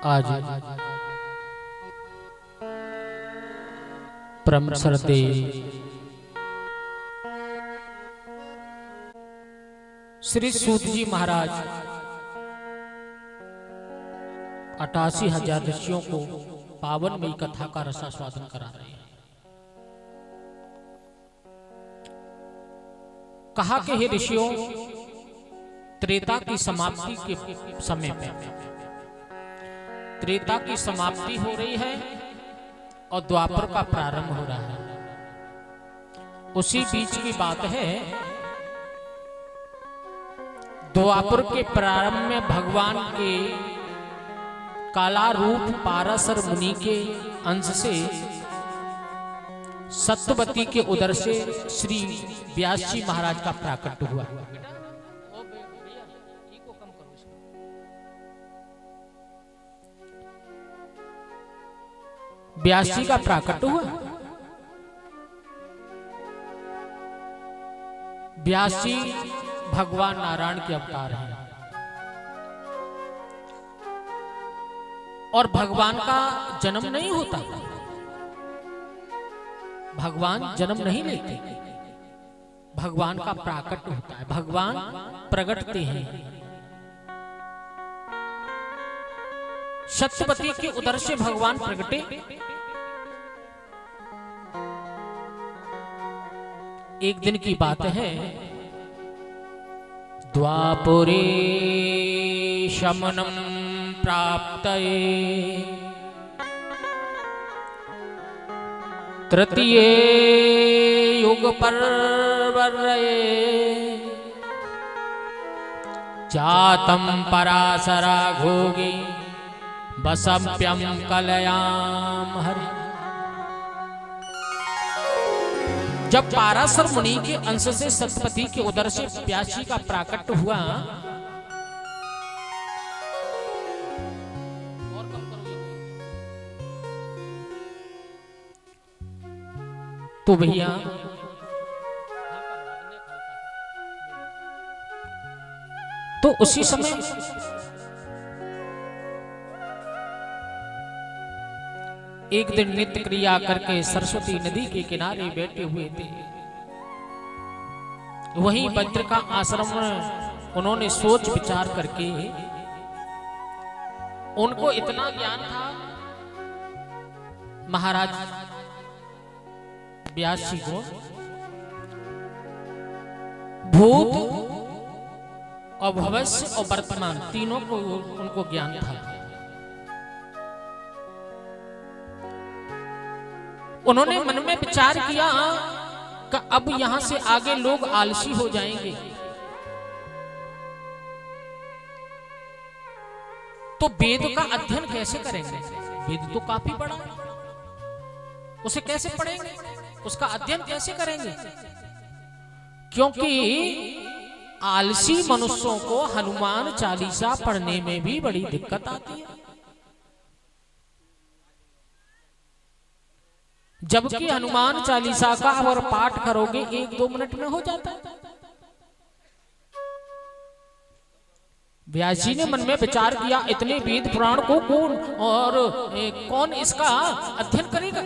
आज परम श्रद्धेय श्री सूत जी महाराज 88,000 ऋषियों को पावनमयी कथा का रसास्वादन करा रहे हैं। कहा कि हे ऋषियों, त्रेता की समाप्ति के समय में त्रेता की समाप्ति हो रही है और द्वापर का प्रारंभ हो रहा है। उसी बीच की बात है। द्वापर के प्रारंभ में भगवान के काला रूप पाराशर मुनि के अंश से सत्यवती के उदर से श्री व्यास जी महाराज का प्राकट्य हुआ। व्यास जी का प्राकट्य हुआ। व्यास जी भगवान नारायण के अवतार हैं और भगवान का जन्म नहीं होता। भगवान जन्म नहीं लेते, भगवान का प्राकट्य होता है। भगवान प्रगटते हैं। सत्यवती के उदर से भगवान प्रगटे। एक दिन की बात है। द्वापरे शमनम प्राप्तये तृतीये युग पर्वर्ये जातम पराशरा घोगी बसप्यम कलयाम हरि। जब पाराशर मुनि के अंश से सत्यवती के उदर से व्यास जी का प्राकट्य हुआ, तो भैया तो उसी समय एक दिन नित्य क्रिया करके सरस्वती नदी के किनारे बैठे हुए थे। वहीं वज्र का आश्रम में उन्होंने सोच विचार करके, उनको इतना ज्ञान था महाराज व्यास जी को, भूत और भविष्य और वर्तमान तीनों को उनको ज्ञान था। उन्होंने मन में विचार किया कि अब यहां से आगे लोग आलसी हो जाएंगे, तो वेद का अध्ययन कैसे करेंगे? वेद तो काफी बड़ा है, उसे कैसे पढ़ेंगे? उसका अध्ययन कैसे करेंगे? क्योंकि आलसी मनुष्यों को हनुमान चालीसा पढ़ने में भी बड़ी दिक्कत आती है, जबकि हनुमान चालीसा का अगर पाठ करोगे 1-2 मिनट में हो जाता है। व्यास जी ने मन में विचार किया, इतने वेद पुराण को कौन इसका अध्ययन करेगा?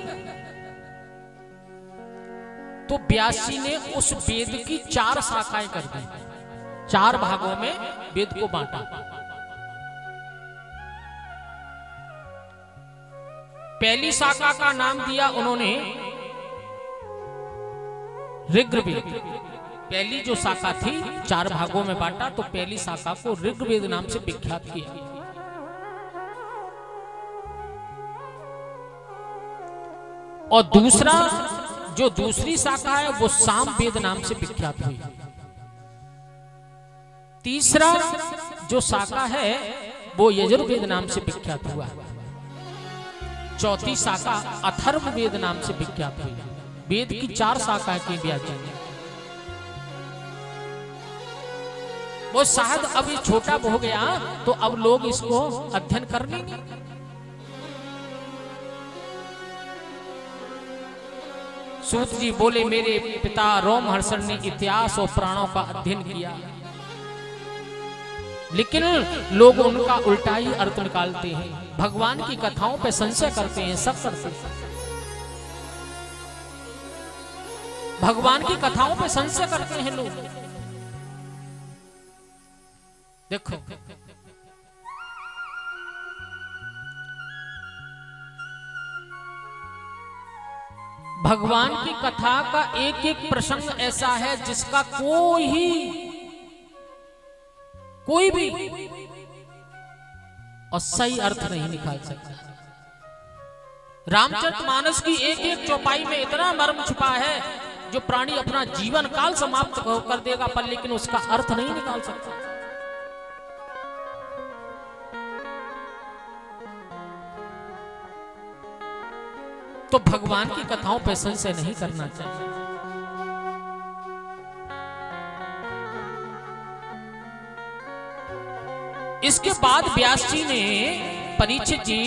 तो व्यास जी ने उस वेद की 4 शाखाएं कर दी, 4 भागों में वेद को बांटा। पहली शाखा का नाम दिया उन्होंने ऋग्वेद। पहली जो शाखा थी 4 भागों में बांटा, तो पहली शाखा को ऋग्वेद नाम से विख्यात किया। और दूसरी शाखा है वो सामवेद नाम से विख्यात हुई। तीसरा जो शाखा है वो यजुर्वेद नाम से विख्यात हुआ। चौथी शाखा अथर्ववेद नाम से विख्यात हुई। वेद की 4 शाखाएं की व्यास जी ने। वो शायद अब ये छोटा हो गया तो अब लोग इसको अध्ययन कर लेंगे। सूत जी बोले, मेरे पिता रोमहर्षण ने इतिहास और पुराणों का अध्ययन किया। लेकिन लोग उनका उल्टा ही अर्थ निकालते हैं, भगवान की कथाओं पे संशय करते हैं, सब करते हैं। भगवान की कथाओं पे संशय करते हैं लोग। देखो भगवान की कथा का एक एक प्रसंग ऐसा है जिसका कोई भी और सही अर्थ नहीं निकाल सकता। रामचरितमानस की एक एक चौपाई में इतना मर्म छुपा है जो प्राणी अपना जीवन काल समाप्त कर देगा पर लेकिन उसका अर्थ नहीं निकाल सकता। तो भगवान की कथाओं पर संशय नहीं करना चाहिए। इसके बाद व्यास जी ने परीक्षित जी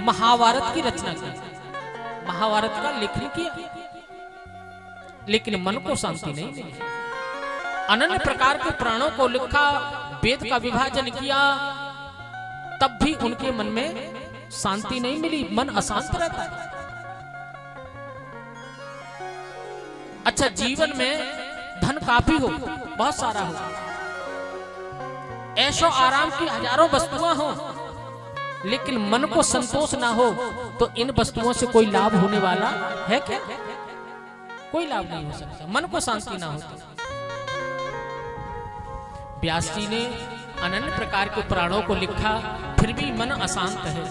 महाभारत की रचना की, महाभारत का लेखन किया, लेकिन मन को शांति नहीं मिली। अनन्य प्रकार के प्राणों को लिखा, वेद का विभाजन किया, तब भी उनके मन में शांति नहीं मिली, मन अशांत रहता है। अच्छा, जीवन में धन काफी हो, बहुत सारा हो, ऐशो आराम की हजारों वस्तुएं हो, लेकिन मन को संतोष ना हो तो इन वस्तुओं से कोई लाभ होने वाला है क्या? कोई लाभ नहीं हो सकता, मन को शांति ना हो तो। व्यास जी ने अनन्य प्रकार के प्राणों को लिखा, फिर भी मन अशांत है।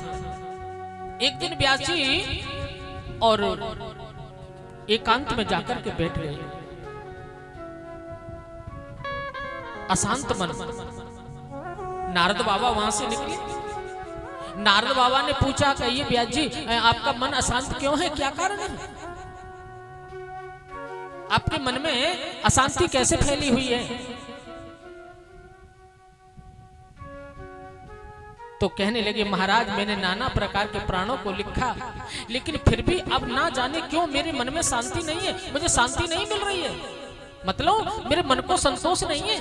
एक दिन व्यास जी और एकांत में जाकर के बैठ गए, अशांत मन। नारद बाबा वहां से निकले। नारद बाबा ने पूछा, कहिए व्यास जी आपका मन अशांत क्यों है, क्या कारण है? आपके मन में अशांति कैसे फैली हुई है? तो कहने लगे, महाराज मैंने नाना प्रकार के प्राणों को लिखा, लेकिन फिर भी अब ना जाने क्यों मेरे मन में शांति नहीं है, मुझे शांति नहीं मिल रही है, मतलब मेरे मन को संतोष नहीं है।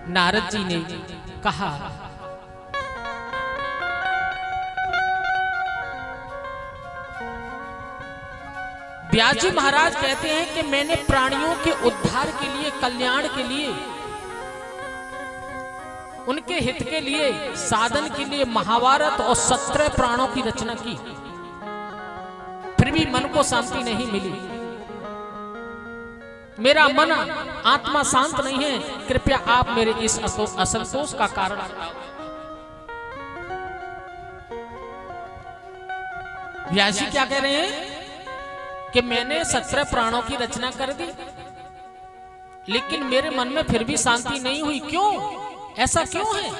नारद जी ने कहा, व्यास जी महाराज कहते हैं कि मैंने प्राणियों के उद्धार के लिए, कल्याण के लिए, उनके हित के लिए, साधन के लिए महाभारत और 17 प्राणों की रचना की, फिर भी मन को शांति नहीं मिली। मेरा मन आत्मा शांत नहीं है, कृपया आप मेरे इस असंतोष का कारण बताओ। व्यास जी क्या कह रहे हैं कि मैंने 17 प्राणों की रचना कर दी, लेकिन मेरे मन में फिर भी शांति नहीं हुई, क्यों? ऐसा क्यों है?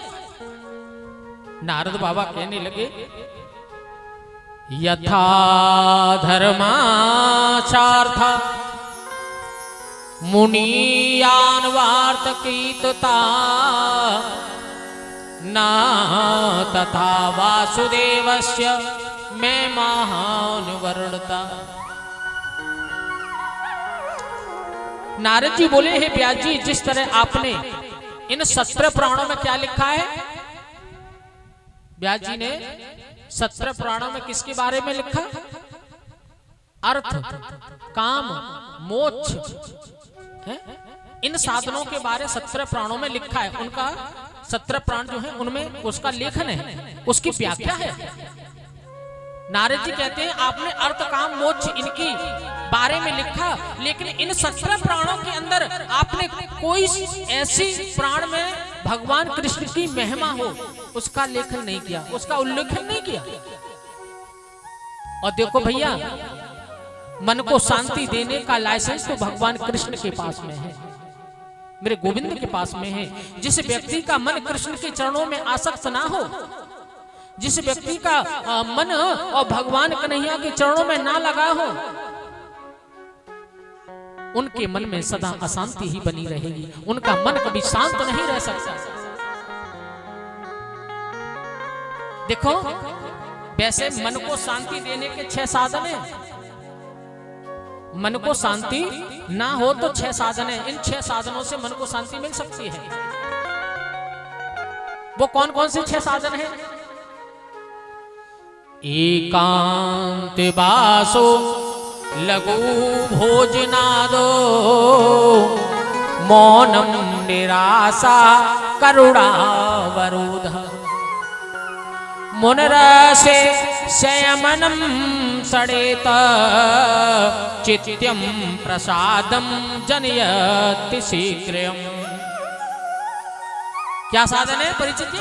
नारद बाबा कहने लगे, यथा धर्माचार्थ मुनियान वार्तकीतता न तथा वासुदेवस्य मैं महान वर्णता। नारद जी बोले, हे व्यास जी, जिस तरह आपने इन 17 प्राणों में क्या लिखा है? व्यास जी ने 17 प्राणों में किसके बारे में लिखा? अर्थ, काम, मोक्ष, इन साधनों के बारे 17 प्राणों में लिखा है। उनका 17 प्राण जो है उनमें उसका लेखन है, उसकी व्याख्या है। नारद जी कहते हैं आपने अर्थ, काम, मोक्ष इनकी बारे में लिखा, लेकिन इन 17 प्राणों के अंदर आपने कोई ऐसी प्राण में भगवान कृष्ण की महिमा हो उसका लेखन नहीं किया, उसका उल्लेखन नहीं किया। और देखो भैया, मन को शांति देने का लाइसेंस तो भगवान कृष्ण के पास में है, मेरे गोविंद के पास में है। जिस व्यक्ति का मन कृष्ण के चरणों में आसक्त ना हो, जिस व्यक्ति का मन और भगवान कन्हैया के चरणों में ना लगा हो, उनके मन में सदा अशांति ही बनी रहेगी, उनका मन कभी शांत नहीं रह सकता। देखो, वैसे मन को शांति देने के 6 साधन हैं। मन को शांति ना हो तो 6 साधन है, इन 6 साधनों से मन को शांति मिल सकती है। वो कौन कौन से 6 साधन हैं? एकांत वासो लघु भोजनादो मौनम निराशा करुणावरोध मुनरसे संयमनम सडेत चित्यम प्रसादम जनयति शीघ्रम। क्या साधन है परिचित?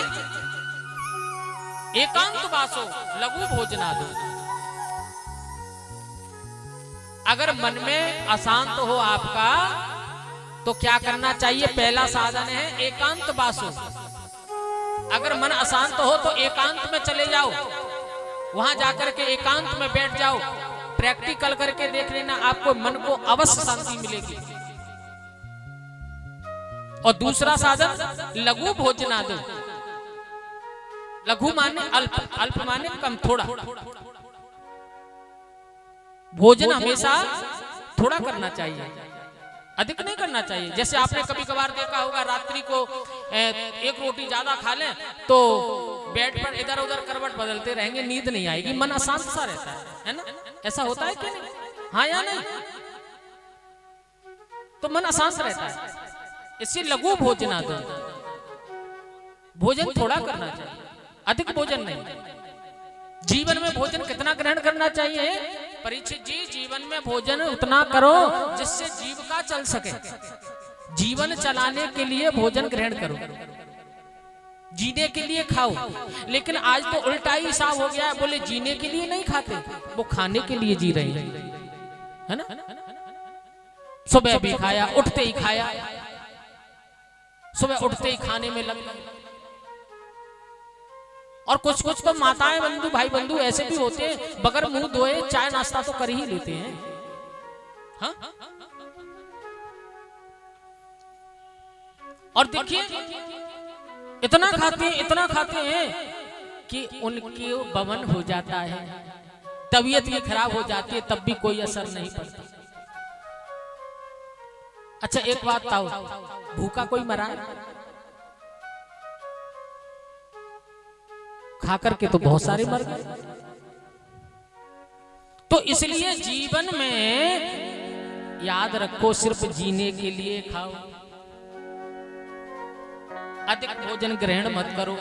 एकांत वासो लघु भोजनादो। अगर मन में अशांत हो आपका तो क्या करना चाहिए? पहला साधन है एकांत वासो। अगर मन अशांत हो तो एकांत में चले जाओ, वहां जाकर के एकांत में बैठ जाओ, प्रैक्टिकल करके देख लेना, आपको मन को अवश्य शांति मिलेगी। और दूसरा साधन लघु भोजनादो। लघु माने अल्प, अल्प माने कम, थोड़ा। भोजन हमेशा थोड़ा करना चाहिए, अधिक नहीं करना चाहिए। जैसे आपने कभी कभार देखा होगा, रात्रि को एक रोटी ज्यादा खा लें तो बेड पर इधर उधर करवट बदलते रहेंगे, नींद नहीं आएगी, मन अशांत सा रहता है ना? ऐसा होता है कि नहीं? हाँ या नहीं? तो मन अशांत रहता है। इससे लघु भोजनादो, भोजन थोड़ा करना चाहिए, अधिक भोजन नहीं। जीवन में भोजन कितना ग्रहण करना चाहिए परीक्षित जी? जीवन में भोजन उतना करो जिससे जीविका चल सके। जीवन चलाने के लिए भोजन ग्रहण करो, जीने के लिए खाओ। लेकिन आज तो उल्टा ही हिसाब हो गया है, बोले जीने के लिए नहीं खाते, वो खाने के लिए जी रहे हैं, है ना? सुबह भी खाया, उठते ही खाया, सुबह उठते ही खाने में लग गए। और कुछ कुछ तो माताएं बंधु, भाई बंधु ऐसे भी होते हैं, बगैर मुंह धोए चाय नाश्ता तो कर ही लेते हैं। हाँ? और देखिए इतना खाते हैं कि उनकी बमन हो जाता है, तबीयत भी खराब हो जाती है, तब भी कोई असर नहीं पड़ता। अच्छा एक बात बताओ, भूखा कोई मरा है? खा करके तो बहुत सारे मर गए। तो इसलिए जीवन में याद रखो, सिर्फ जीने के लिए खाओ, अधिक भोजन ग्रहण मत करो।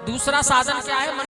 दूसरा साधन क्या है?